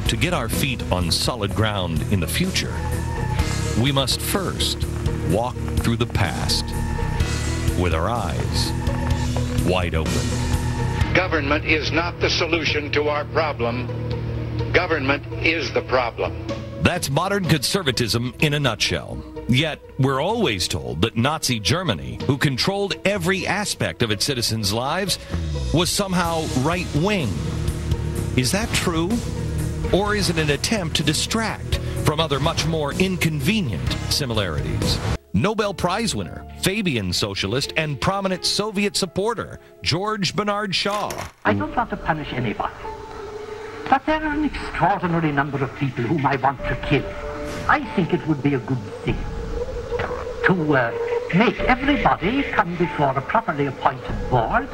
to get our feet on solid ground in the future, we must first walk through the past with our eyes wide open. Government is not the solution to our problem. Government is the problem. That's modern conservatism in a nutshell. Yet, we're always told that Nazi Germany, who controlled every aspect of its citizens' lives, was somehow right-wing. Is that true? Or is it an attempt to distract from other much more inconvenient similarities? Nobel Prize winner, Fabian socialist, and prominent Soviet supporter, George Bernard Shaw. I don't want to punish anybody, but there are an extraordinary number of people whom I want to kill. I think it would be a good thing to make everybody come before a properly appointed board,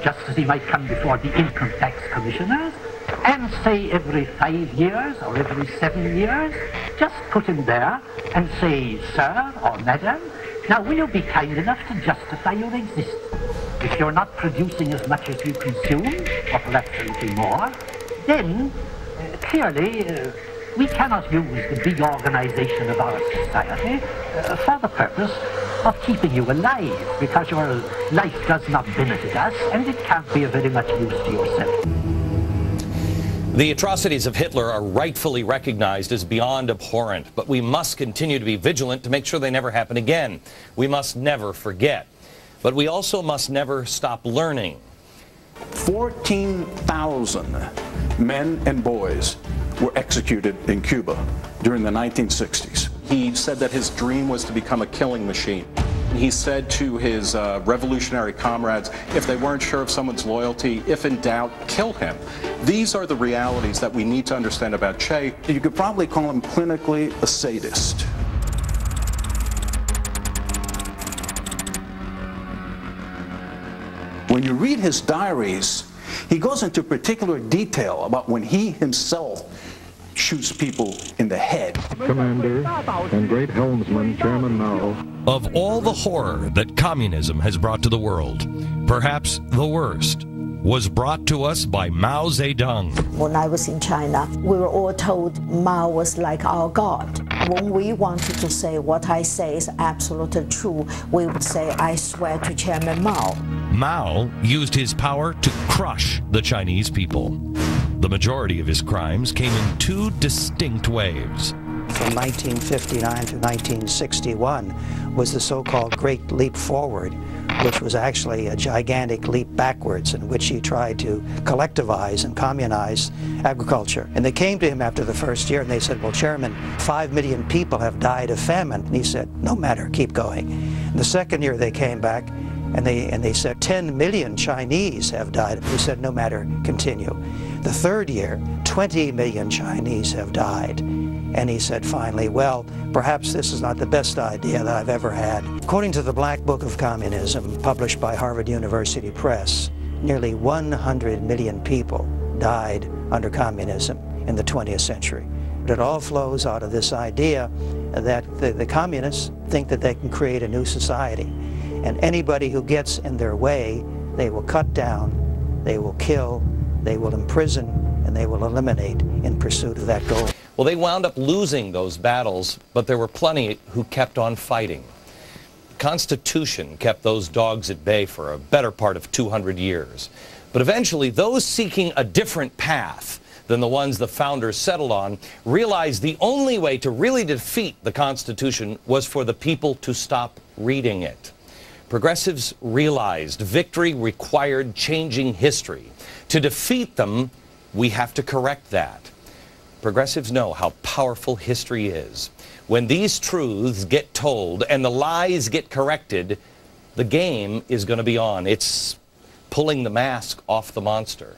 just as he might come before the income tax commissioners, and say every 5 years or every 7 years, just put him there and say, sir or madam, now will you be kind enough to justify your existence? If you're not producing as much as you consume, or perhaps a little more, then clearly we cannot use the big organization of our society for the purpose of keeping you alive, because your life does not benefit us and it can't be of very much use to yourself. The atrocities of Hitler are rightfully recognized as beyond abhorrent, but we must continue to be vigilant to make sure they never happen again. We must never forget. But we also must never stop learning. 14,000 men and boys were executed in Cuba during the 1960s. He said that his dream was to become a killing machine. He said to his revolutionary comrades, if they weren't sure of someone's loyalty, if in doubt, kill him. These are the realities that we need to understand about Che. You could probably call him clinically a sadist. When you read his diaries, he goes into particular detail about when he himself shoots people in the head. Commander and great helmsman Chairman Mao. Of all the horror that communism has brought to the world, perhaps the worst was brought to us by Mao Zedong. When I was in China, we were all told Mao was like our God. When we wanted to say what I say is absolutely true, we would say, I swear to Chairman Mao. Mao used his power to crush the Chinese people. The majority of his crimes came in two distinct waves. From 1959 to 1961 was the so-called Great Leap Forward, which was actually a gigantic leap backwards in which he tried to collectivize and communize agriculture. And they came to him after the first year and they said, well, Chairman, 5 million people have died of famine. And he said, no matter, keep going. And the second year they came back and they said 10 million Chinese have died. He said, no matter, continue. The third year, 20 million Chinese have died. And he said finally, well, perhaps this is not the best idea that I've ever had. According to the Black Book of Communism, published by Harvard University Press, nearly 100 million people died under communism in the 20th century. But it all flows out of this idea that the communists think that they can create a new society. And anybody who gets in their way, they will cut down, they will kill, they will imprison, and they will eliminate in pursuit of that goal. Well, they wound up losing those battles, but there were plenty who kept on fighting. The Constitution kept those dogs at bay for a better part of 200 years. But eventually, those seeking a different path than the ones the founders settled on realized the only way to really defeat the Constitution was for the people to stop reading it. Progressives realized victory required changing history. To defeat them, we have to correct that. Progressives know how powerful history is. When these truths get told and the lies get corrected, the game is going to be on. It's pulling the mask off the monster.